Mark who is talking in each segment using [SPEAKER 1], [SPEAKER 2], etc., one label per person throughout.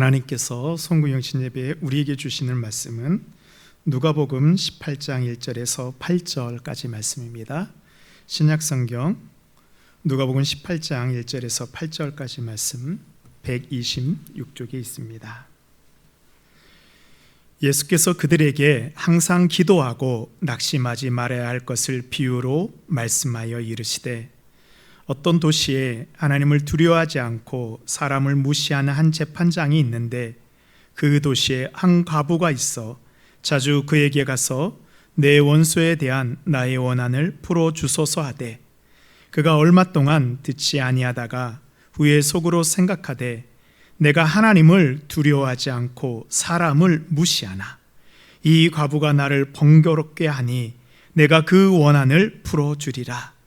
[SPEAKER 1] 하나님께서 송구영신 예배에 우리에게 주시는 말씀은 누가복음 18장 1절에서 8절까지 말씀입니다. 신약성경 누가복음 18장 1절에서 8절까지 말씀 126쪽에 있습니다. 예수께서 그들에게 항상 기도하고 낙심하지 말아야 할 것을 비유로 말씀하여 이르시되, 어떤 도시에 하나님을 두려워하지 않고 사람을 무시하는 한 재판장이 있는데, 그 도시에 한 과부가 있어 자주 그에게 가서 내 원수에 대한 나의 원한을 풀어주소서 하되, 그가 얼마 동안 듣지 아니하다가 후에 속으로 생각하되, 내가 하나님을 두려워하지 않고 사람을 무시하나 이 과부가 나를 번거롭게 하니 내가 그 원한을 풀어주리라.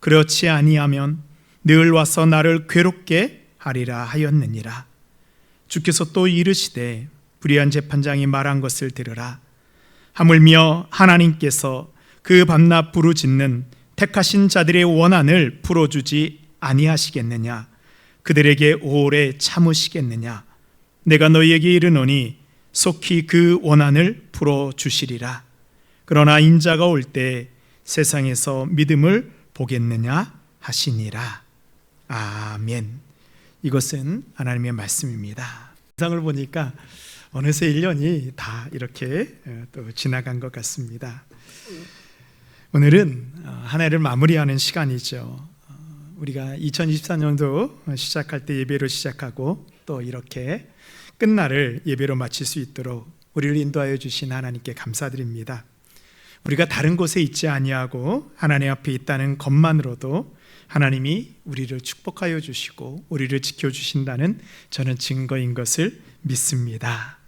[SPEAKER 1] 그렇지 아니하면 늘 와서 나를 괴롭게 하리라 하였느니라. 주께서 또 이르시되, 불의한 재판장이 말한 것을 들으라. 하물며 하나님께서 그 밤낮 부르짖는 택하신 자들의 원한을 풀어주지 아니하시겠느냐? 그들에게 오래 참으시겠느냐? 내가 너희에게 이르노니 속히 그 원한을 풀어주시리라. 그러나 인자가 올 때 세상에서 믿음을 보겠느냐 하시니라. 아멘. 이것은 하나님의 말씀입니다. 세상을 보니까 어느새 1년이 다 이렇게 또 지나간 것 같습니다. 오늘은 한 해를 마무리하는 시간이죠. 우리가 2024년도 시작할 때 예배로 시작하고 또 이렇게 끝날을 예배로 마칠 수 있도록 우리를 인도하여 주신 하나님께 감사드립니다. 우리가 다른 곳에 있지 아니하고 하나님 앞에 있다는 것만으로도 하나님이 우리를 축복하여 주시고 우리를 지켜주신다는 저는 증거인 것을 믿습니다.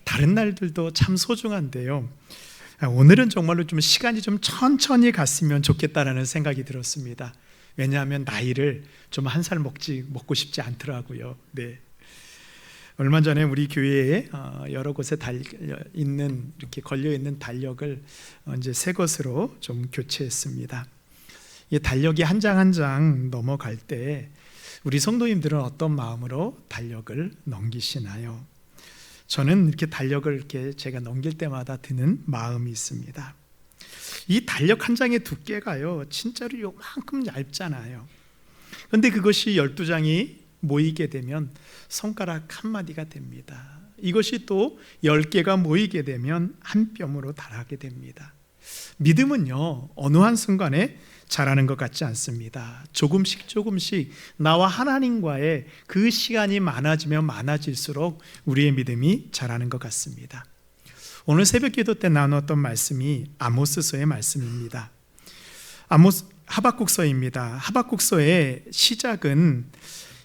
[SPEAKER 1] 다른 날들도 참 소중한데요, 오늘은 정말로 좀 시간이 좀 천천히 갔으면 좋겠다라는 생각이 들었습니다. 왜냐하면 나이를 좀 한 살 먹고 싶지 않더라고요. 네. 얼마 전에 우리 교회에 여러 곳에 이렇게 걸려 있는 달력을 이제 새 것으로 좀 교체했습니다. 이 달력이 한 장 한 장 넘어갈 때 우리 성도님들은 어떤 마음으로 달력을 넘기시나요? 저는 이렇게 달력을 이렇게 제가 넘길 때마다 드는 마음이 있습니다. 이 달력 한 장의 두께가요, 진짜로 요만큼 얇잖아요. 그런데 그것이 12장이 모이게 되면 손가락 한마디가 됩니다. 이것이 또 10개가 모이게 되면 한 뼘으로 달하게 됩니다. 믿음은요, 어느 한 순간에 자라는 것 같지 않습니다. 조금씩 나와 하나님과의 그 시간이 많아지면 많아질수록 우리의 믿음이 자라는 것 같습니다. 오늘 새벽 기도 때 나누었던 말씀이 아모스서의 말씀입니다. 하박국서입니다. 하박국서의 시작은,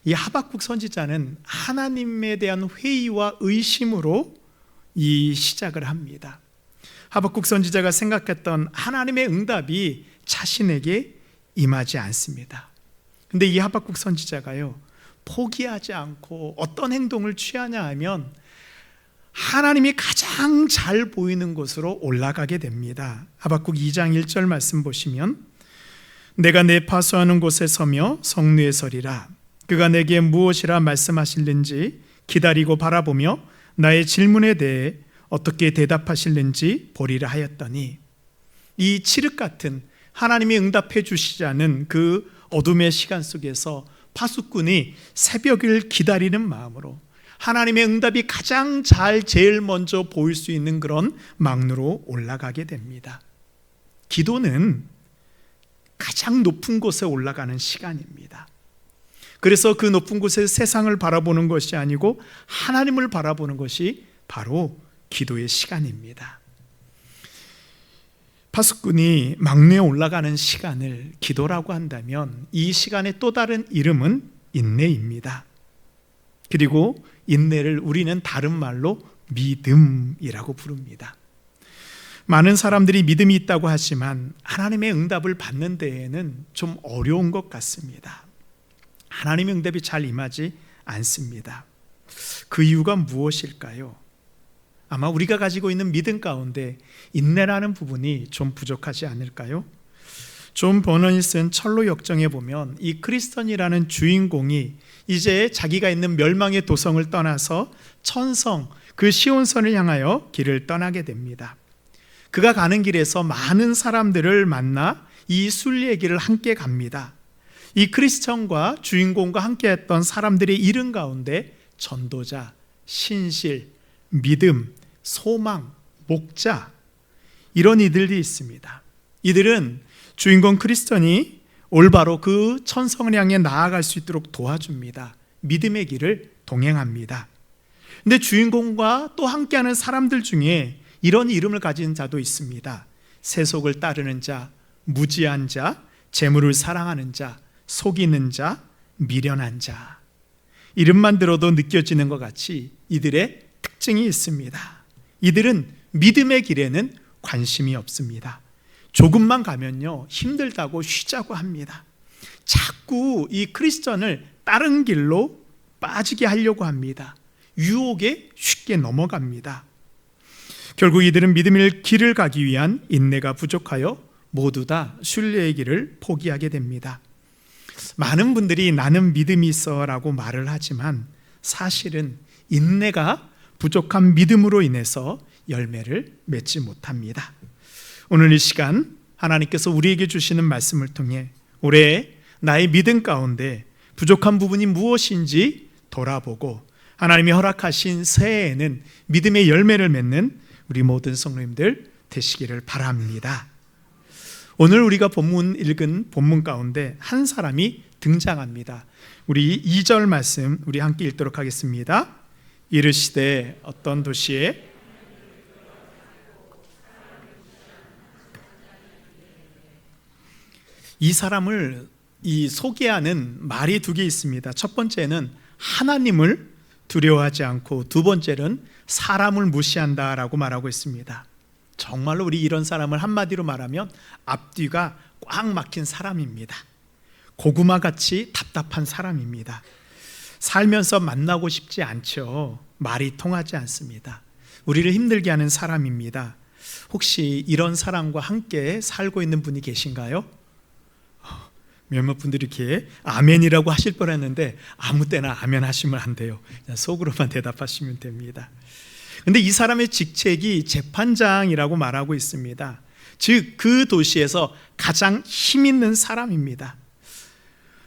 [SPEAKER 1] 이 하박국 선지자는 하나님에 대한 회의와 의심으로 이 시작을 합니다. 하박국 선지자가 생각했던 하나님의 응답이 자신에게 임하지 않습니다. 그런데 이 하박국 선지자가요, 포기하지 않고 어떤 행동을 취하냐 하면 하나님이 가장 잘 보이는 곳으로 올라가게 됩니다. 하박국 2장 1절 말씀 보시면, 내가 내 파수하는 곳에 서며 성루에 서리라. 그가 내게 무엇이라 말씀하실는지 기다리고 바라보며 나의 질문에 대해 어떻게 대답하실는지 보리라 하였더니, 이 칠흑 같은 하나님이 응답해 주시자는 그 어둠의 시간 속에서 파수꾼이 새벽을 기다리는 마음으로 하나님의 응답이 가장 제일 먼저 보일 수 있는 그런 망루로 올라가게 됩니다. 기도는 가장 높은 곳에 올라가는 시간입니다. 그래서 그 높은 곳에 세상을 바라보는 것이 아니고 하나님을 바라보는 것이 바로 기도의 시간입니다. 파수꾼이 망루에 올라가는 시간을 기도라고 한다면 이 시간의 또 다른 이름은 인내입니다. 그리고 인내를 우리는 다른 말로 믿음이라고 부릅니다. 많은 사람들이 믿음이 있다고 하지만 하나님의 응답을 받는 데에는 좀 어려운 것 같습니다. 하나님의 응답이 잘 임하지 않습니다. 그 이유가 무엇일까요? 아마 우리가 가지고 있는 믿음 가운데 인내라는 부분이 좀 부족하지 않을까요? 존 버넌이 쓴 철로 역정에 보면 이 크리스턴이라는 주인공이 이제 자기가 있는 멸망의 도성을 떠나서 천성, 그 시온성을 향하여 길을 떠나게 됩니다. 그가 가는 길에서 많은 사람들을 만나 이 순리의 길을 함께 갑니다. 이 크리스천과 주인공과 함께 했던 사람들의 이름 가운데 전도자, 신실, 믿음, 소망, 목자, 이런 이들이 있습니다. 이들은 주인공 크리스천이 올바로 그 천성을 향해 나아갈 수 있도록 도와줍니다. 믿음의 길을 동행합니다. 근데 주인공과 또 함께하는 사람들 중에 이런 이름을 가진 자도 있습니다. 세속을 따르는 자, 무지한 자, 재물을 사랑하는 자, 속이는 자, 미련한 자. 이름만 들어도 느껴지는 것 같이 이들의 특징이 있습니다. 이들은 믿음의 길에는 관심이 없습니다. 조금만 가면요, 힘들다고 쉬자고 합니다. 자꾸 이 크리스천을 다른 길로 빠지게 하려고 합니다. 유혹에 쉽게 넘어갑니다. 결국 이들은 믿음의 길을 가기 위한 인내가 부족하여 모두 다 순례의 길을 포기하게 됩니다. 많은 분들이 나는 믿음이 있어 라고 말을 하지만 사실은 인내가 부족한 믿음으로 인해서 열매를 맺지 못합니다. 오늘 이 시간 하나님께서 우리에게 주시는 말씀을 통해 올해 나의 믿음 가운데 부족한 부분이 무엇인지 돌아보고 하나님이 허락하신 새해에는 믿음의 열매를 맺는 우리 모든 성도님들 되시기를 바랍니다. 오늘 우리가 읽은 본문 가운데 한 사람이 등장합니다. 우리 2절 말씀 우리 함께 읽도록 하겠습니다. 이르시되 어떤 도시에 이 사람을 소개하는 말이 두 개 있습니다. 첫 번째는 하나님을 두려워하지 않고 두 번째는 사람을 무시한다라고 말하고 있습니다. 정말로 우리 이런 사람을 한마디로 말하면 앞뒤가 꽉 막힌 사람입니다. 고구마같이 답답한 사람입니다. 살면서 만나고 싶지 않죠. 말이 통하지 않습니다. 우리를 힘들게 하는 사람입니다. 혹시 이런 사람과 함께 살고 있는 분이 계신가요? 몇몇 분들이 이렇게 아멘이라고 하실 뻔했는데 아무 때나 아멘 하시면 안 돼요. 그냥 속으로만 대답하시면 됩니다. 근데 이 사람의 직책이 재판장이라고 말하고 있습니다. 즉 그 도시에서 가장 힘 있는 사람입니다.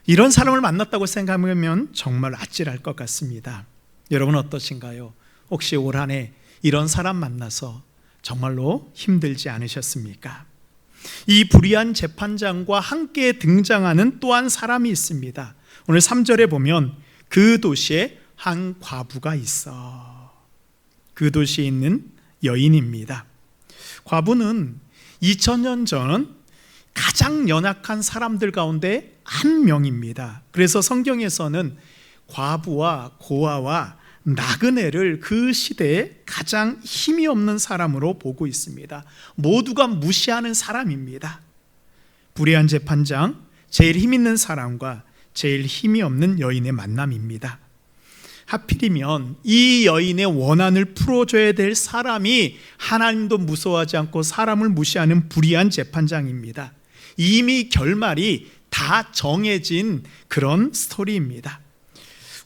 [SPEAKER 1] 이런 사람을 만났다고 생각하면 정말 아찔할 것 같습니다. 여러분 어떠신가요? 혹시 올 한 해 이런 사람 만나서 정말로 힘들지 않으셨습니까? 이 불의한 재판장과 함께 등장하는 또 한 사람이 있습니다. 오늘 3절에 보면 그 도시에 한 과부가 있어. 그 도시에 있는 여인입니다. 과부는 2000년 전 가장 연약한 사람들 가운데 한 명입니다. 그래서 성경에서는 과부와 고아와 나그네를 그 시대에 가장 힘이 없는 사람으로 보고 있습니다. 모두가 무시하는 사람입니다. 불의한 재판장, 제일 힘 있는 사람과 제일 힘이 없는 여인의 만남입니다. 하필이면 이 여인의 원한을 풀어줘야 될 사람이 하나님도 무서워하지 않고 사람을 무시하는 불의한 재판장입니다. 이미 결말이 다 정해진 그런 스토리입니다.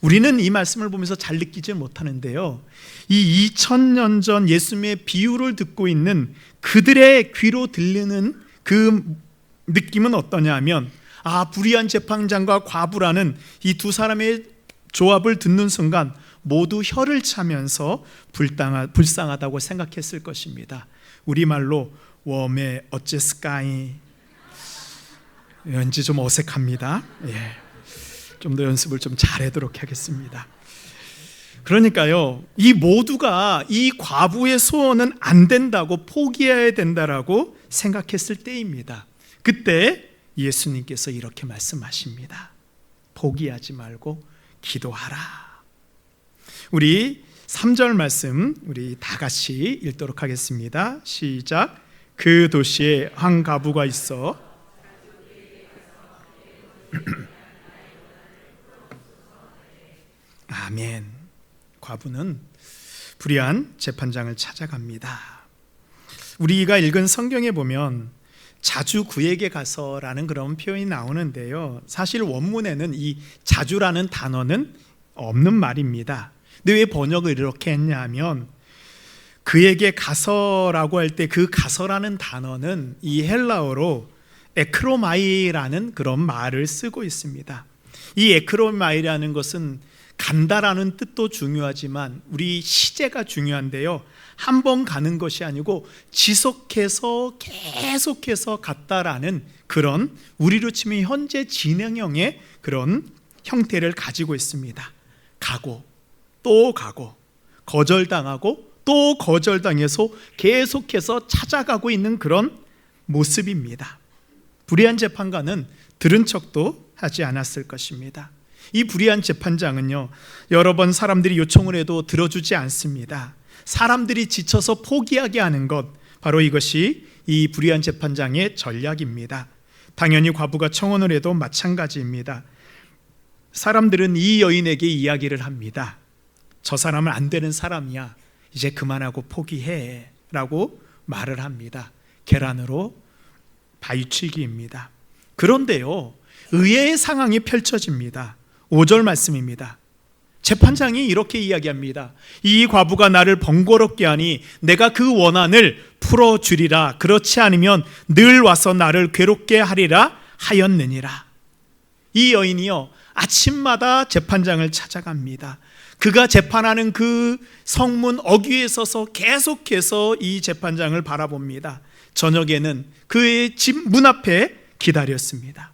[SPEAKER 1] 우리는 이 말씀을 보면서 잘 느끼지 못하는데요, 이 2000년 전 예수님의 비유를 듣고 있는 그들의 귀로 들리는 그 느낌은 어떠냐 하면, 불의한 재판장과 과부라는 이 두 사람의 조합을 듣는 순간 모두 혀를 차면서 불쌍하다고 생각했을 것입니다. 우리말로 웜에 어째스까이, 왠지 좀 어색합니다. 좀 더 연습을 좀 잘하도록 하겠습니다. 그러니까요, 이 모두가 이 과부의 소원은 안 된다고 포기해야 된다라고 생각했을 때입니다. 그때 예수님께서 이렇게 말씀하십니다. 포기하지 말고 기도하라. 우리 3절 말씀 우리 다 같이 읽도록 하겠습니다. 시작. 그 도시에 한 과부가 있어 아멘. 과부는 불의한 재판장을 찾아갑니다. 우리가 읽은 성경에 보면 자주 그에게 가서라는 그런 표현이 나오는데요, 사실 원문에는 이 자주라는 단어는 없는 말입니다. 근데 왜 번역을 이렇게 했냐 하면, 그에게 가서라고 할 때 그 가서라는 단어는 이 헬라어로 에크로마이라는 그런 말을 쓰고 있습니다. 이 에크로마이라는 것은 간다라는 뜻도 중요하지만 우리 시제가 중요한데요, 한 번 가는 것이 아니고 지속해서 계속해서 갔다라는 그런, 우리로 치면 현재 진행형의 그런 형태를 가지고 있습니다. 가고 또 가고 거절당하고 또 거절당해서 계속해서 찾아가고 있는 그런 모습입니다. 불의한 재판관은 들은 척도 하지 않았을 것입니다. 이 불의한 재판장은요, 여러 번 사람들이 요청을 해도 들어주지 않습니다. 사람들이 지쳐서 포기하게 하는 것, 바로 이것이 이 불의한 재판장의 전략입니다. 당연히 과부가 청혼을 해도 마찬가지입니다. 사람들은 이 여인에게 이야기를 합니다. 저 사람은 안 되는 사람이야, 이제 그만하고 포기해 라고 말을 합니다. 계란으로 바위치기입니다. 그런데요, 의외의 상황이 펼쳐집니다. 5절 말씀입니다. 재판장이 이렇게 이야기합니다. 이 과부가 나를 번거롭게 하니 내가 그 원한을 풀어주리라. 그렇지 않으면 늘 와서 나를 괴롭게 하리라 하였느니라. 이 여인이요, 아침마다 재판장을 찾아갑니다. 그가 재판하는 그 성문 어귀에 서서 계속해서 이 재판장을 바라봅니다. 저녁에는 그의 집 문 앞에 기다렸습니다.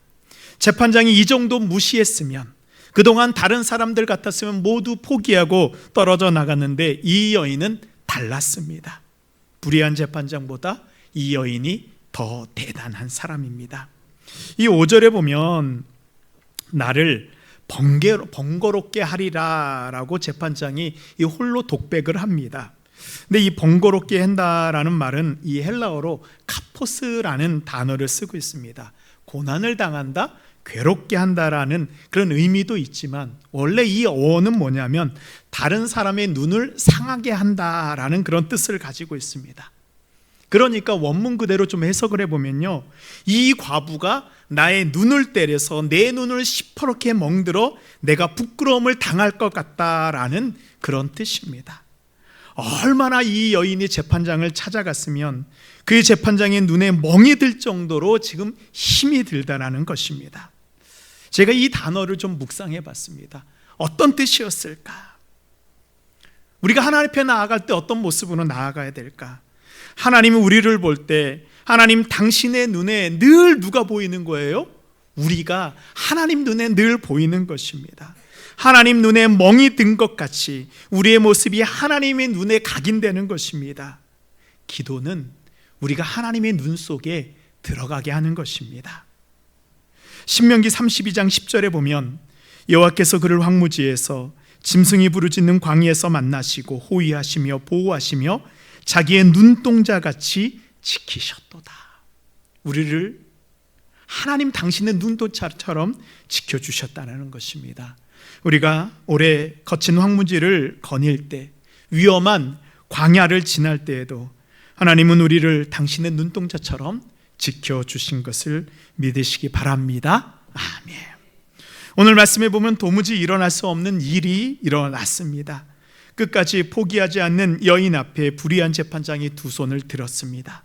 [SPEAKER 1] 재판장이 이 정도 무시했으면, 그동안 다른 사람들 같았으면 모두 포기하고 떨어져 나갔는데 이 여인은 달랐습니다. 불의한 재판장보다 이 여인이 더 대단한 사람입니다. 이 5절에 보면 나를 번거롭게 하리라 라고 재판장이 이 홀로 독백을 합니다. 근데 이 번거롭게 한다라는 말은 이 헬라어로 카포스라는 단어를 쓰고 있습니다. 고난을 당한다, 괴롭게 한다라는 그런 의미도 있지만, 원래 이 어원은 뭐냐면 다른 사람의 눈을 상하게 한다라는 그런 뜻을 가지고 있습니다. 그러니까 원문 그대로 좀 해석을 해보면요, 이 과부가 나의 눈을 때려서 내 눈을 시퍼렇게 멍들어 내가 부끄러움을 당할 것 같다라는 그런 뜻입니다. 얼마나 이 여인이 재판장을 찾아갔으면 그 재판장의 눈에 멍이 들 정도로 지금 힘이 들다라는 것입니다. 제가 이 단어를 좀 묵상해 봤습니다. 어떤 뜻이었을까? 우리가 하나님 앞에 나아갈 때 어떤 모습으로 나아가야 될까? 하나님이 우리를 볼 때 하나님 당신의 눈에 늘 누가 보이는 거예요? 우리가 하나님 눈에 늘 보이는 것입니다. 하나님 눈에 멍이 든 것 같이 우리의 모습이 하나님의 눈에 각인되는 것입니다. 기도는 우리가 하나님의 눈 속에 들어가게 하는 것입니다. 신명기 32장 10절에 보면 여호와께서 그를 황무지에서 짐승이 부르짖는 광야에서 만나시고 호위하시며 보호하시며 자기의 눈동자같이 지키셨도다. 우리를 하나님 당신의 눈동자처럼 지켜주셨다는 것입니다. 우리가 오래 거친 황무지를 거닐 때, 위험한 광야를 지날 때에도 하나님은 우리를 당신의 눈동자처럼 지켜주신 것을 믿으시기 바랍니다. 아멘. 오늘 말씀에 보면 도무지 일어날 수 없는 일이 일어났습니다. 끝까지 포기하지 않는 여인 앞에 불의한 재판장이 두 손을 들었습니다.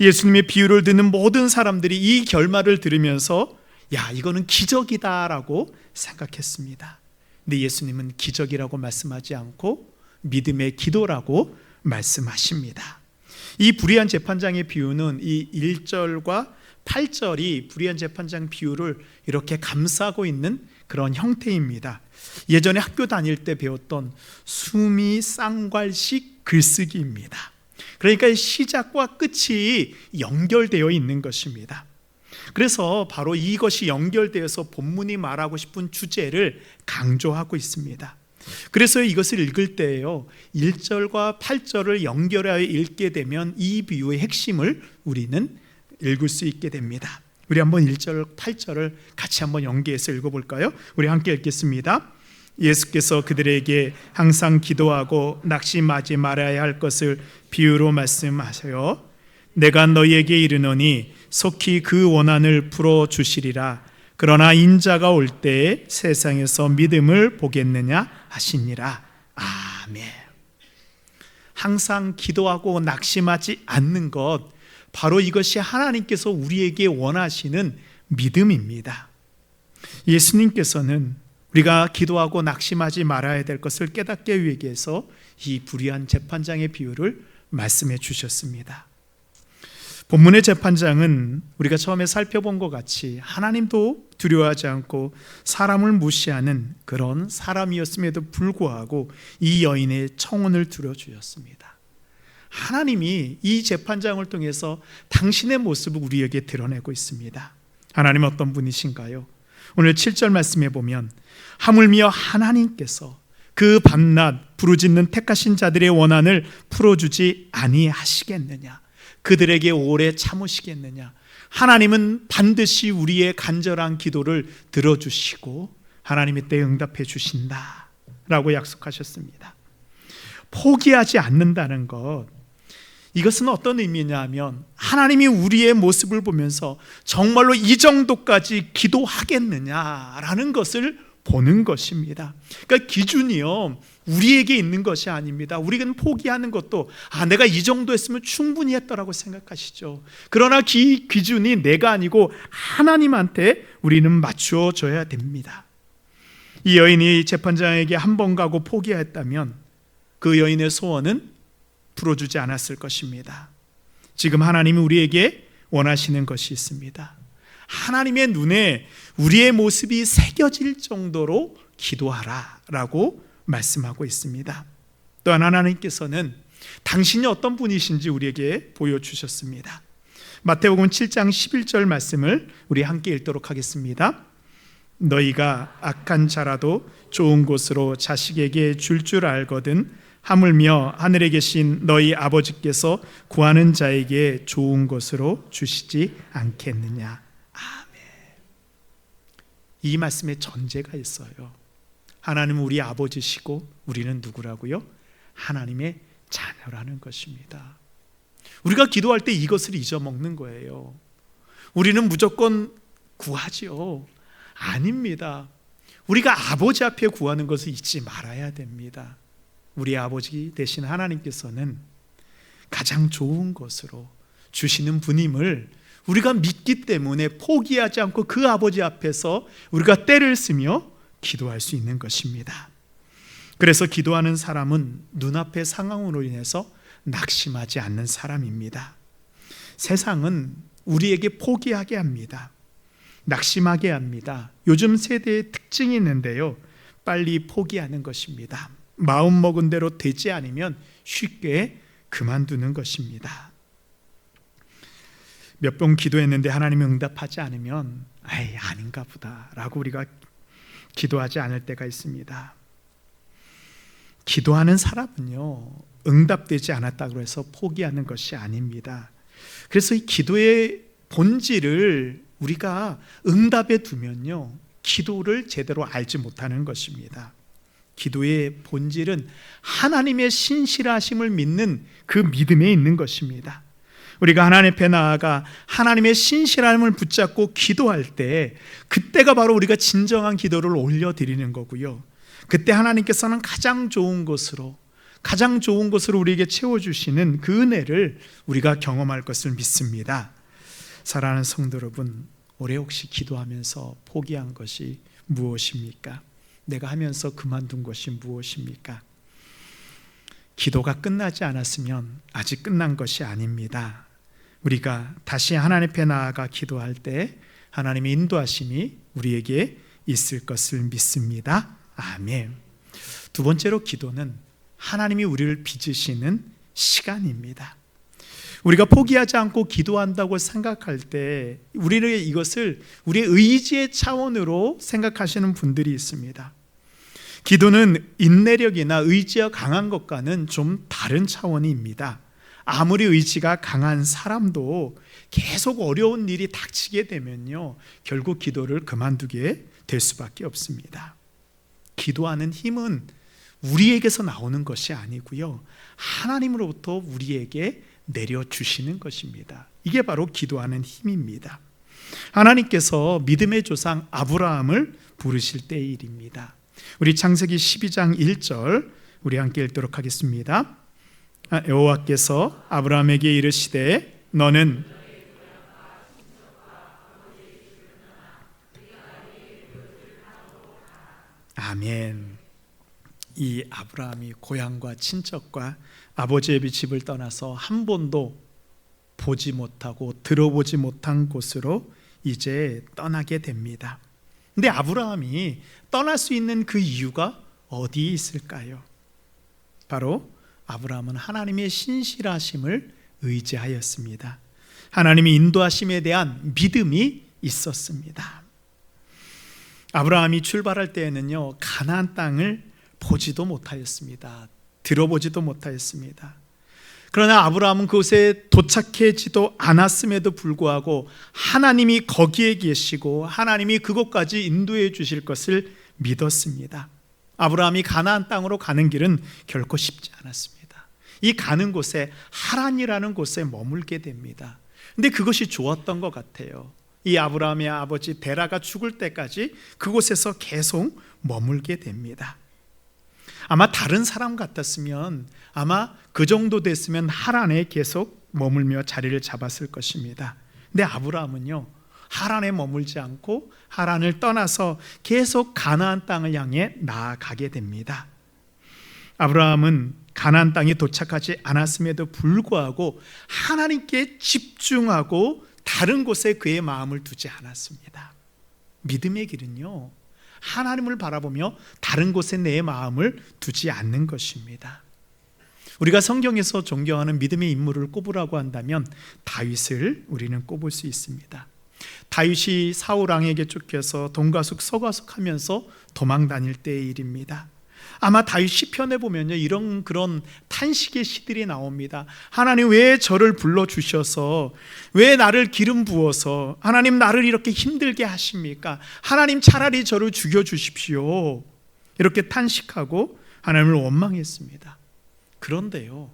[SPEAKER 1] 예수님의 비유를 듣는 모든 사람들이 이 결말을 들으면서 야, 이거는 기적이다라고 생각했습니다. 근데 예수님은 기적이라고 말씀하지 않고 믿음의 기도라고 말씀하십니다. 이 불의한 재판장의 비유는 이 1절과 8절이 불의한 재판장 비유를 이렇게 감싸고 있는 그런 형태입니다. 예전에 학교 다닐 때 배웠던 수미 쌍괄식 글쓰기입니다. 그러니까 시작과 끝이 연결되어 있는 것입니다. 그래서 바로 이것이 연결되어서 본문이 말하고 싶은 주제를 강조하고 있습니다. 그래서 이것을 읽을 때에요, 1절과 8절을 연결하여 읽게 되면 이 비유의 핵심을 우리는 읽을 수 있게 됩니다. 우리 한번 1절, 8절을 같이 한번 연계해서 읽어볼까요? 우리 함께 읽겠습니다. 예수께서 그들에게 항상 기도하고 낙심하지 말아야 할 것을 비유로 말씀하세요. 내가 너희에게 이르노니 속히 그 원한을 풀어주시리라. 그러나 인자가 올 때에 세상에서 믿음을 보겠느냐 하시니라. 아멘. 항상 기도하고 낙심하지 않는 것, 바로 이것이 하나님께서 우리에게 원하시는 믿음입니다. 예수님께서는 우리가 기도하고 낙심하지 말아야 될 것을 깨닫게 하기 위해서 이 불의한 재판장의 비유를 말씀해 주셨습니다. 본문의 재판장은 우리가 처음에 살펴본 것 같이 하나님도 두려워하지 않고 사람을 무시하는 그런 사람이었음에도 불구하고 이 여인의 청혼을 들어주셨습니다. 하나님이 이 재판장을 통해서 당신의 모습을 우리에게 드러내고 있습니다. 하나님 어떤 분이신가요? 오늘 7절 말씀에 보면 하물며 하나님께서 그 밤낮 부르짖는 택하신 자들의 원한을 풀어주지 아니하시겠느냐, 그들에게 오래 참으시겠느냐. 하나님은 반드시 우리의 간절한 기도를 들어주시고 하나님의 때에 응답해 주신다 라고 약속하셨습니다. 포기하지 않는다는 것, 이것은 어떤 의미냐 하면 하나님이 우리의 모습을 보면서 정말로 이 정도까지 기도하겠느냐라는 것을 보는 것입니다. 그러니까 기준이요, 우리에게 있는 것이 아닙니다. 우리는 포기하는 것도 내가 이 정도 했으면 충분히 했더라고 생각하시죠. 그러나 기준이 내가 아니고 하나님한테 우리는 맞추어줘야 됩니다. 이 여인이 재판장에게 한 번 가고 포기했다면 그 여인의 소원은 풀어주지 않았을 것입니다. 지금 하나님이 우리에게 원하시는 것이 있습니다. 하나님의 눈에 우리의 모습이 새겨질 정도로 기도하라 라고 말씀하고 있습니다. 또한 하나님께서는 당신이 어떤 분이신지 우리에게 보여주셨습니다. 마태복음 7장 11절 말씀을 우리 함께 읽도록 하겠습니다. 너희가 악한 자라도 좋은 곳으로 자식에게 줄 알거든 하물며 하늘에 계신 너희 아버지께서 구하는 자에게 좋은 것으로 주시지 않겠느냐. 아멘. 이 말씀에 전제가 있어요. 하나님은 우리 아버지시고 우리는 누구라고요? 하나님의 자녀라는 것입니다. 우리가 기도할 때 이것을 잊어먹는 거예요. 우리는 무조건 구하지요. 아닙니다. 우리가 아버지 앞에 구하는 것을 잊지 말아야 됩니다. 우리 아버지 되신 하나님께서는 가장 좋은 것으로 주시는 분임을 우리가 믿기 때문에 포기하지 않고 그 아버지 앞에서 우리가 때를 쓰며 기도할 수 있는 것입니다. 그래서 기도하는 사람은 눈앞의 상황으로 인해서 낙심하지 않는 사람입니다. 세상은 우리에게 포기하게 합니다. 낙심하게 합니다. 요즘 세대의 특징이 있는데요, 빨리 포기하는 것입니다. 마음 먹은 대로 되지 않으면 쉽게 그만두는 것입니다. 몇 번 기도했는데 하나님이 응답하지 않으면 아닌가 보다 라고 우리가 기도하지 않을 때가 있습니다. 기도하는 사람은요, 응답되지 않았다고 해서 포기하는 것이 아닙니다. 그래서 이 기도의 본질을 우리가 응답에 두면요, 기도를 제대로 알지 못하는 것입니다. 기도의 본질은 하나님의 신실하심을 믿는 그 믿음에 있는 것입니다. 우리가 하나님 앞에 나아가 하나님의 신실함을 붙잡고 기도할 때, 그때가 바로 우리가 진정한 기도를 올려드리는 거고요, 그때 하나님께서는 가장 좋은 것으로 우리에게 채워주시는 그 은혜를 우리가 경험할 것을 믿습니다. 사랑하는 성도 여러분, 올해 혹시 기도하면서 포기한 것이 무엇입니까? 내가 하면서 그만둔 것이 무엇입니까? 기도가 끝나지 않았으면 아직 끝난 것이 아닙니다. 우리가 다시 하나님 앞에 나아가 기도할 때 하나님의 인도하심이 우리에게 있을 것을 믿습니다. 아멘. 두 번째로, 기도는 하나님이 우리를 빚으시는 시간입니다. 우리가 포기하지 않고 기도한다고 생각할 때 우리는 이것을 우리의 의지의 차원으로 생각하시는 분들이 있습니다. 기도는 인내력이나 의지가 강한 것과는 좀 다른 차원입니다. 아무리 의지가 강한 사람도 계속 어려운 일이 닥치게 되면요, 결국 기도를 그만두게 될 수밖에 없습니다. 기도하는 힘은 우리에게서 나오는 것이 아니고요, 하나님으로부터 우리에게 내려주시는 것입니다. 이게 바로 기도하는 힘입니다. 하나님께서 믿음의 조상 아브라함을 부르실 때의 일입니다. 우리 창세기 12장 1절 우리 함께 읽도록 하겠습니다. 여호와께서 아브라함에게 이르시되 너는 아멘. 이 아브라함이 고향과 친척과 아버지의 집을 떠나서 한 번도 보지 못하고 들어보지 못한 곳으로 이제 떠나게 됩니다. 근데 아브라함이 떠날 수 있는 그 이유가 어디에 있을까요? 바로 아브라함은 하나님의 신실하심을 의지하였습니다. 하나님의 인도하심에 대한 믿음이 있었습니다. 아브라함이 출발할 때에는요, 가나안 땅을 보지도 못하였습니다. 들어보지도 못하였습니다. 그러나 아브라함은 그곳에 도착하지도 않았음에도 불구하고 하나님이 거기에 계시고 하나님이 그곳까지 인도해 주실 것을 믿었습니다. 아브라함이 가나안 땅으로 가는 길은 결코 쉽지 않았습니다. 이 가는 곳에 하란이라는 곳에 머물게 됩니다. 근데 그것이 좋았던 것 같아요. 이 아브라함의 아버지 데라가 죽을 때까지 그곳에서 계속 머물게 됩니다. 아마 다른 사람 같았으면 아마 그 정도 됐으면 하란에 계속 머물며 자리를 잡았을 것입니다. 근데 아브라함은요, 하란에 머물지 않고 하란을 떠나서 계속 가나안 땅을 향해 나아가게 됩니다. 아브라함은 가나안 땅에 도착하지 않았음에도 불구하고 하나님께 집중하고 다른 곳에 그의 마음을 두지 않았습니다. 믿음의 길은요, 하나님을 바라보며 다른 곳에 내 마음을 두지 않는 것입니다. 우리가 성경에서 존경하는 믿음의 인물을 꼽으라고 한다면 다윗을 우리는 꼽을 수 있습니다. 다윗이 사울 왕에게 쫓겨서 동가숙 서가숙하면서 도망 다닐 때의 일입니다. 아마 다윗 시편에 보면요, 이런 그런 탄식의 시들이 나옵니다. 하나님 왜 저를 불러주셔서, 왜 나를 기름 부어서 하나님 나를 이렇게 힘들게 하십니까? 하나님 차라리 저를 죽여주십시오. 이렇게 탄식하고 하나님을 원망했습니다. 그런데요,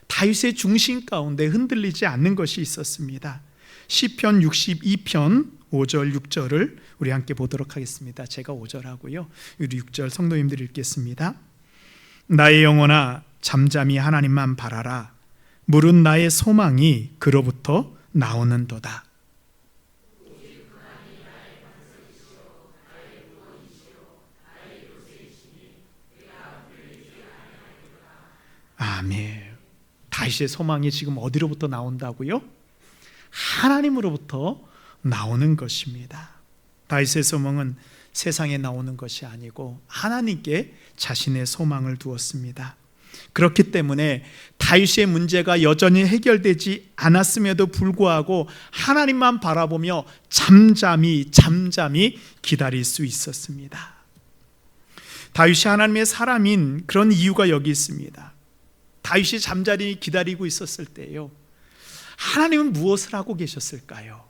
[SPEAKER 1] 다윗의 중심 가운데 흔들리지 않는 것이 있었습니다. 시편 62편 5절 6절을 우리 함께 보도록 하겠습니다. 제가 5절 하고요, 우리 6절 성도님들 읽겠습니다. 나의 영혼아 잠잠히 하나님만 바라라. 물은 나의 소망이 그로부터 나오는도다. 아멘. 다윗의 소망이 지금 어디로부터 나온다고요? 하나님으로부터 나오는 것입니다. 다윗의 소망은 세상에 나오는 것이 아니고 하나님께 자신의 소망을 두었습니다. 그렇기 때문에 다윗의 문제가 여전히 해결되지 않았음에도 불구하고 하나님만 바라보며 잠잠히 기다릴 수 있었습니다. 다윗이 하나님의 사람인 그런 이유가 여기 있습니다. 다윗이 잠자리 기다리고 있었을 때요, 하나님은 무엇을 하고 계셨을까요?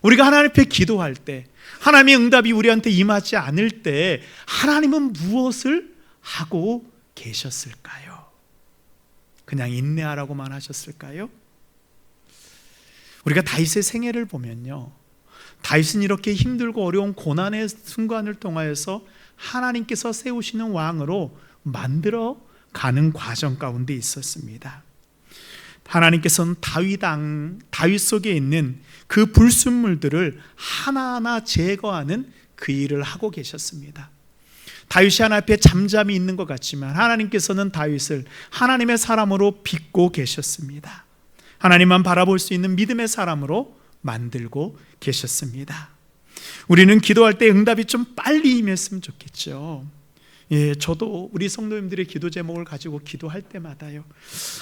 [SPEAKER 1] 우리가 하나님 앞에 기도할 때, 하나님의 응답이 우리한테 임하지 않을 때 하나님은 무엇을 하고 계셨을까요? 그냥 인내하라고만 하셨을까요? 우리가 다윗의 생애를 보면요, 다윗은 이렇게 힘들고 어려운 고난의 순간을 통하여서 하나님께서 세우시는 왕으로 만들어 가는 과정 가운데 있었습니다. 하나님께서는 다윗 속에 있는 그 불순물들을 하나하나 제거하는 그 일을 하고 계셨습니다. 다윗이 하나님 앞에 잠잠히 있는 것 같지만 하나님께서는 다윗을 하나님의 사람으로 빚고 계셨습니다. 하나님만 바라볼 수 있는 믿음의 사람으로 만들고 계셨습니다. 우리는 기도할 때 응답이 좀 빨리 임했으면 좋겠죠. 저도 우리 성도님들의 기도 제목을 가지고 기도할 때마다요,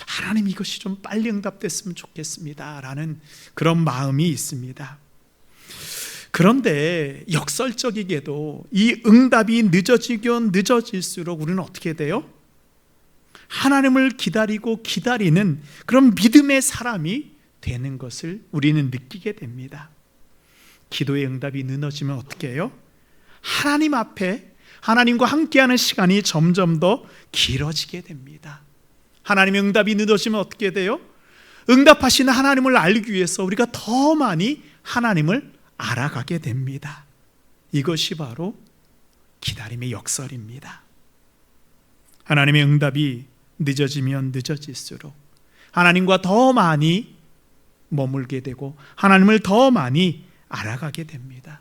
[SPEAKER 1] 하나님 이것이 좀 빨리 응답됐으면 좋겠습니다 라는 그런 마음이 있습니다. 그런데 역설적이게도 이 응답이 늦어질수록 우리는 어떻게 돼요? 하나님을 기다리는 그런 믿음의 사람이 되는 것을 우리는 느끼게 됩니다. 기도의 응답이 늦어지면 어떻게 해요? 하나님 앞에 하나님과 함께하는 시간이 점점 더 길어지게 됩니다. 하나님의 응답이 늦어지면 어떻게 돼요? 응답하시는 하나님을 알기 위해서 우리가 더 많이 하나님을 알아가게 됩니다. 이것이 바로 기다림의 역설입니다. 하나님의 응답이 늦어지면 늦어질수록 하나님과 더 많이 머물게 되고 하나님을 더 많이 알아가게 됩니다.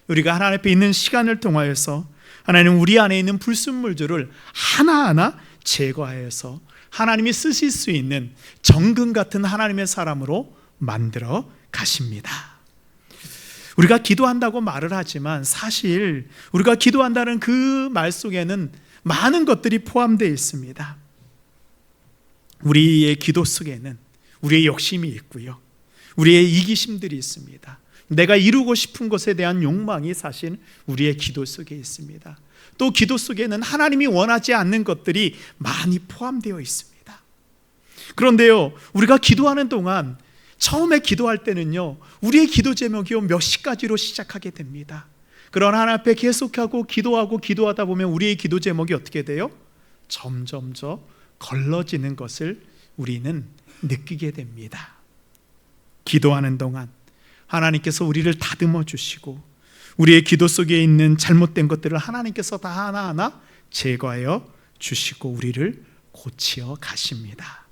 [SPEAKER 1] 우리가 하나님 앞에 있는 시간을 통하여서 하나님 우리 안에 있는 불순물들을 하나하나 제거하여서 하나님이 쓰실 수 있는 정금 같은 하나님의 사람으로 만들어 가십니다. 우리가 기도한다고 말을 하지만 사실 우리가 기도한다는 그 말 속에는 많은 것들이 포함되어 있습니다. 우리의 기도 속에는 우리의 욕심이 있고요, 우리의 이기심들이 있습니다. 내가 이루고 싶은 것에 대한 욕망이 사실 우리의 기도 속에 있습니다. 또 기도 속에는 하나님이 원하지 않는 것들이 많이 포함되어 있습니다. 그런데요, 우리가 기도하는 동안 처음에 기도할 때는요, 우리의 기도 제목이 몇십 가지로 시작하게 됩니다. 그러나 하나님 앞에 계속하고 기도하다 보면 우리의 기도 제목이 어떻게 돼요? 점점 더 걸러지는 것을 우리는 느끼게 됩니다. 기도하는 동안 하나님께서 우리를 다듬어 주시고 우리의 기도 속에 있는 잘못된 것들을 하나님께서 다 하나하나 제거하여 주시고 우리를 고치어 가십니다.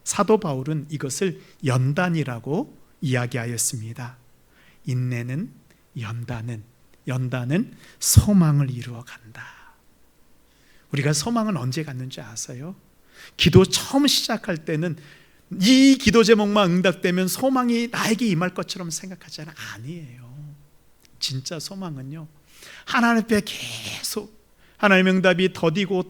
[SPEAKER 1] 사도 바울은 이것을 연단이라고 이야기하였습니다. 인내는 연단은 소망을 이루어 간다. 우리가 소망은 언제 갖는지 아세요? 기도 처음 시작할 때는 이 기도 제목만 응답되면 소망이 나에게 임할 것처럼 생각하잖아요. 아니에요. 진짜 소망은요, 하나님 앞에 계속 하나님의 응답이 더디고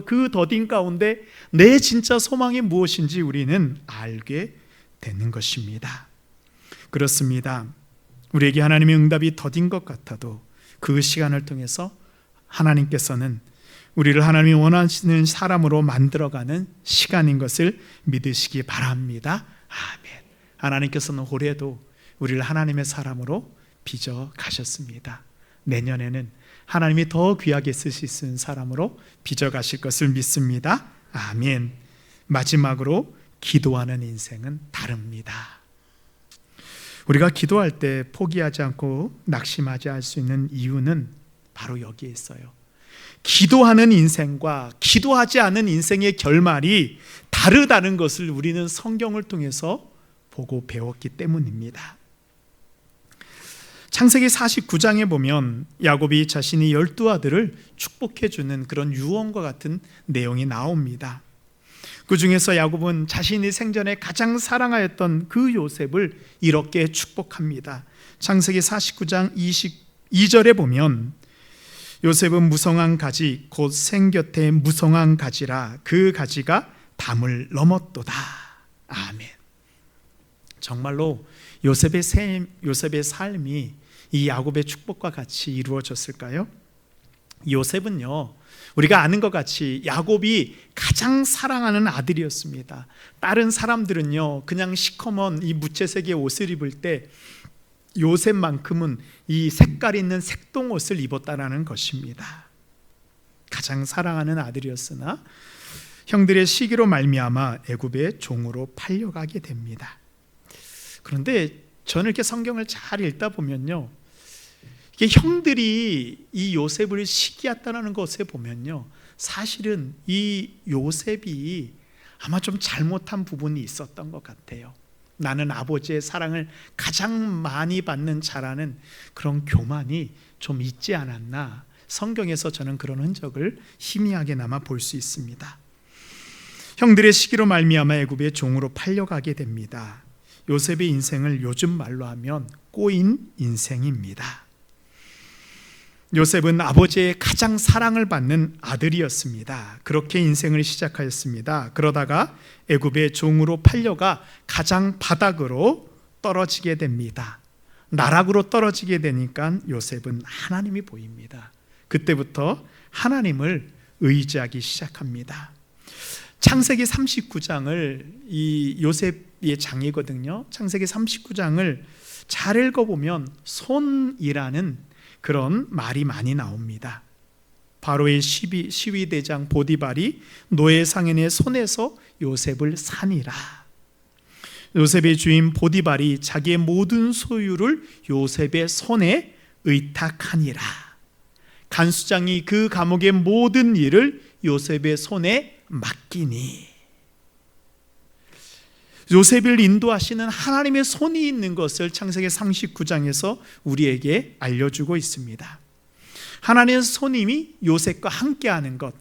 [SPEAKER 1] 그 더딘 가운데 내 진짜 소망이 무엇인지 우리는 알게 되는 것입니다. 그렇습니다. 우리에게 하나님의 응답이 더딘 것 같아도 그 시간을 통해서 하나님께서는 우리를 하나님이 원하시는 사람으로 만들어가는 시간인 것을 믿으시기 바랍니다. 아멘. 하나님께서는 올해도 우리를 하나님의 사람으로 빚어 가셨습니다. 내년에는 하나님이 더 귀하게 쓰실 수 있는 사람으로 빚어 가실 것을 믿습니다. 아멘. 마지막으로 기도하는 인생은 다릅니다. 우리가 기도할 때 포기하지 않고 낙심하지 않을 수 있는 이유는 바로 여기에 있어요. 기도하는 인생과 기도하지 않은 인생의 결말이 다르다는 것을 우리는 성경을 통해서 보고 배웠기 때문입니다. 창세기 49장에 보면 야곱이 자신이 12아들을 축복해 주는 그런 유언과 같은 내용이 나옵니다. 그 중에서 야곱은 자신이 생전에 가장 사랑하였던 그 요셉을 이렇게 축복합니다. 창세기 49장 22절에 보면 요셉은 무성한 가지 곧 생곁에 무성한 가지라 그 가지가 담을 넘었도다. 아멘. 정말로 요셉의 삶이 이 야곱의 축복과 같이 이루어졌을까요? 요셉은요, 우리가 아는 것 같이 야곱이 가장 사랑하는 아들이었습니다. 다른 사람들은요, 그냥 시커먼 이 무채색의 옷을 입을 때 요셉만큼은 이 색깔 있는 색동옷을 입었다라는 것입니다. 가장 사랑하는 아들이었으나 형들의 시기로 말미암아 애굽의 종으로 팔려가게 됩니다. 그런데 저는 이렇게 성경을 잘 읽다 보면요, 이게 형들이 이 요셉을 시기했다는 것에 보면요, 사실은 이 요셉이 아마 좀 잘못한 부분이 있었던 것 같아요. 나는 아버지의 사랑을 가장 많이 받는 자라는 그런 교만이 좀 있지 않았나, 성경에서 저는 그런 흔적을 희미하게나마 볼 수 있습니다. 형들의 시기로 말미암아 애굽의 종으로 팔려가게 됩니다. 요셉의 인생을 요즘 말로 하면 꼬인 인생입니다. 요셉은 아버지의 가장 사랑을 받는 아들이었습니다. 그렇게 인생을 시작하였습니다. 그러다가 애굽의 종으로 팔려가 가장 바닥으로 떨어지게 됩니다. 나락으로 떨어지게 되니까 요셉은 하나님이 보입니다. 그때부터 하나님을 의지하기 시작합니다. 창세기 39장을 이 요셉의 장이거든요. 창세기 39장을 잘 읽어보면 손이라는 그런 말이 많이 나옵니다. 바로의 시위대장 보디발이 노예 상인의 손에서 요셉을 산이라. 요셉의 주인 보디발이 자기의 모든 소유를 요셉의 손에 의탁하니라. 간수장이 그 감옥의 모든 일을 요셉의 손에 맡기니. 요셉을 인도하시는 하나님의 손이 있는 것을 창세기 39장에서 우리에게 알려주고 있습니다. 하나님의 손님이 요셉과 함께하는 것,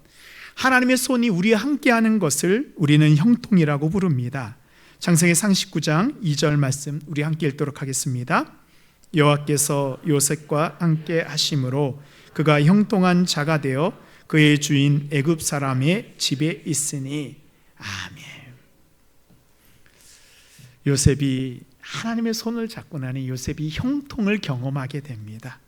[SPEAKER 1] 하나님의 손이 우리와 함께하는 것을 우리는 형통이라고 부릅니다. 창세기 39장 2절 말씀 우리 함께 읽도록 하겠습니다. 여호와께서 요셉과 함께 하심으로 그가 형통한 자가 되어 그의 주인 애굽 사람의 집에 있으니. 아멘. 요셉이 하나님의 손을 잡고 나니 요셉이 형통을 경험하게 됩니다.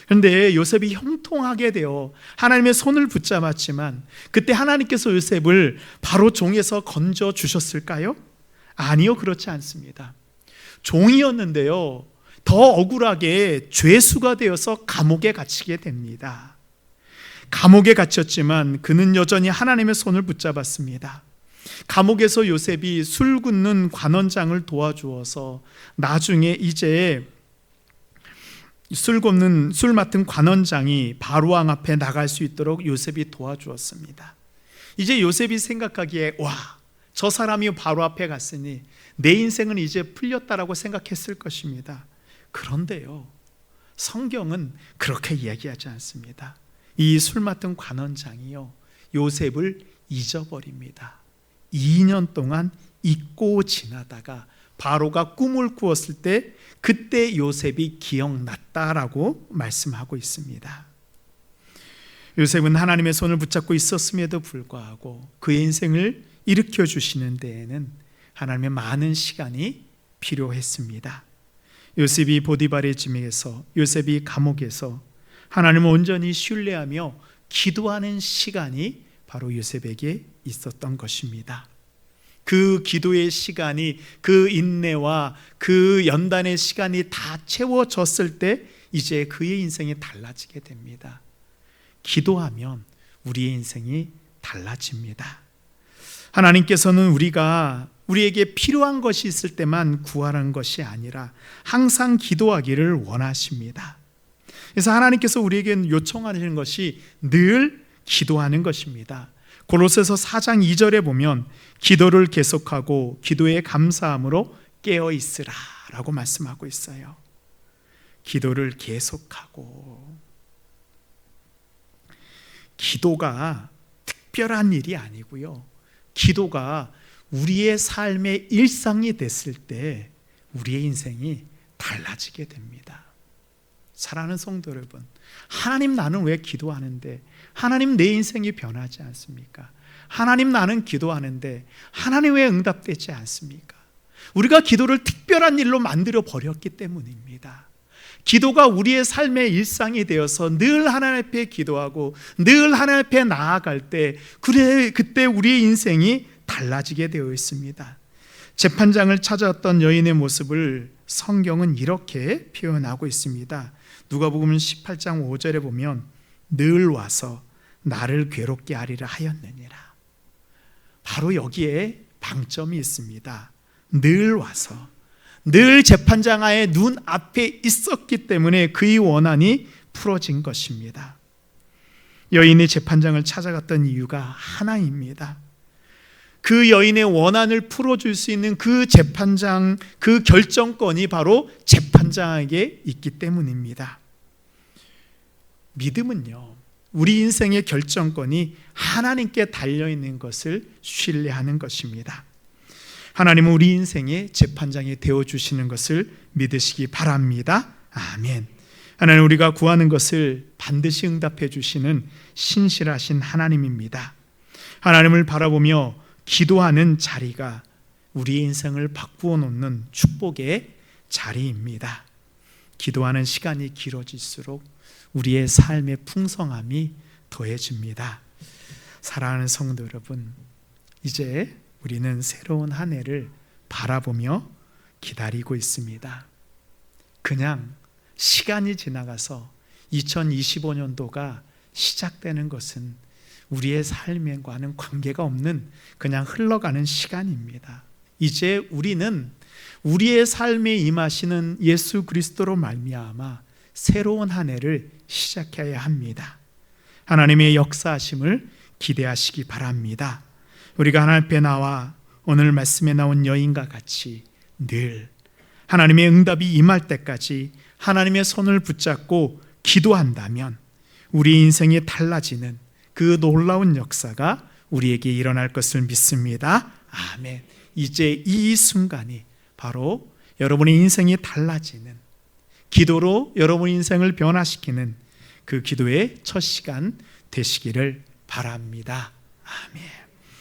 [SPEAKER 1] 그런데 요셉이 형통하게 되어 하나님의 손을 붙잡았지만 그때 하나님께서 요셉을 바로 종에서 건져 주셨을까요? 아니요, 그렇지 않습니다. 종이었는데요, 더 억울하게 죄수가 되어서 감옥에 갇히게 됩니다. 감옥에 갇혔지만 그는 여전히 하나님의 손을 붙잡았습니다. 감옥에서 요셉이 술 굽는 관원장을 도와주어서 나중에 이제 술 맡은 관원장이 바로왕 앞에 나갈 수 있도록 요셉이 도와주었습니다. 이제 요셉이 생각하기에 저 사람이 바로 앞에 갔으니 내 인생은 이제 풀렸다라고 생각했을 것입니다. 그런데요, 성경은 그렇게 이야기하지 않습니다. 이 술 맡은 관원장이요, 요셉을 잊어버립니다. 2년 동안 잊고 지나다가 바로가 꿈을 꾸었을 때 그때 요셉이 기억났다라고 말씀하고 있습니다. 요셉은 하나님의 손을 붙잡고 있었음에도 불구하고 그의 인생을 일으켜 주시는 데에는 하나님의 많은 시간이 필요했습니다. 요셉이 보디발의 집에서, 요셉이 감옥에서 하나님을 온전히 신뢰하며 기도하는 시간이 바로 요셉에게 있었던 것입니다. 그 기도의 시간이, 그 인내와 그 연단의 시간이 다 채워졌을 때 이제 그의 인생이 달라지게 됩니다. 기도하면 우리의 인생이 달라집니다. 하나님께서는 우리에게 필요한 것이 있을 때만 구하라는 것이 아니라 항상 기도하기를 원하십니다. 그래서 하나님께서 우리에게 요청하시는 것이 늘 기도하는 것입니다. 골로새서 4장 2절에 보면 기도를 계속하고 기도에 감사함으로 깨어 있으라 라고 말씀하고 있어요. 기도를 계속하고. 기도가 특별한 일이 아니고요, 기도가 우리의 삶의 일상이 됐을 때 우리의 인생이 달라지게 됩니다. 사랑하는 성도 여러분, 하나님, 나는 왜 기도하는데 하나님 내 인생이 변하지 않습니까? 하나님, 나는 기도하는데 하나님 왜 응답되지 않습니까? 우리가 기도를 특별한 일로 만들어 버렸기 때문입니다. 기도가 우리의 삶의 일상이 되어서 늘 하나님 앞에 기도하고 늘 하나님 앞에 나아갈 때 그때 우리의 인생이 달라지게 되어 있습니다. 재판장을 찾아왔던 여인의 모습을 성경은 이렇게 표현하고 있습니다. 누가복음 18장 5절에 보면 늘 와서 나를 괴롭게 하리라 하였느니라. 바로 여기에 방점이 있습니다. 늘 와서, 늘 재판장의 눈 앞에 있었기 때문에 그의 원한이 풀어진 것입니다. 여인이 재판장을 찾아갔던 이유가 하나입니다. 그 여인의 원한을 풀어줄 수 있는 그 재판장, 그 결정권이 바로 재판장에게 있기 때문입니다. 믿음은요, 우리 인생의 결정권이 하나님께 달려있는 것을 신뢰하는 것입니다. 하나님은 우리 인생의 재판장이 되어주시는 것을 믿으시기 바랍니다. 아멘. 하나님, 우리가 구하는 것을 반드시 응답해 주시는 신실하신 하나님입니다. 하나님을 바라보며 기도하는 자리가 우리의 인생을 바꾸어 놓는 축복의 자리입니다. 기도하는 시간이 길어질수록 우리의 삶의 풍성함이 더해집니다. 사랑하는 성도 여러분, 이제 우리는 새로운 한 해를 바라보며 기다리고 있습니다. 그냥 시간이 지나가서 2025년도가 시작되는 것은 우리의 삶과는 관계가 없는 그냥 흘러가는 시간입니다. 이제 우리는 우리의 삶에 임하시는 예수 그리스도로 말미암아 새로운 한 해를 시작해야 합니다. 하나님의 역사하심을 기대하시기 바랍니다. 우리가 하나님 앞에 나와 오늘 말씀에 나온 여인과 같이 늘 하나님의 응답이 임할 때까지 하나님의 손을 붙잡고 기도한다면 우리 인생이 달라지는 그 놀라운 역사가 우리에게 일어날 것을 믿습니다. 아멘. 이제 이 순간이 바로 여러분의 인생이 달라지는, 기도로 여러분 인생을 변화시키는 그 기도의 첫 시간 되시기를 바랍니다. 아멘.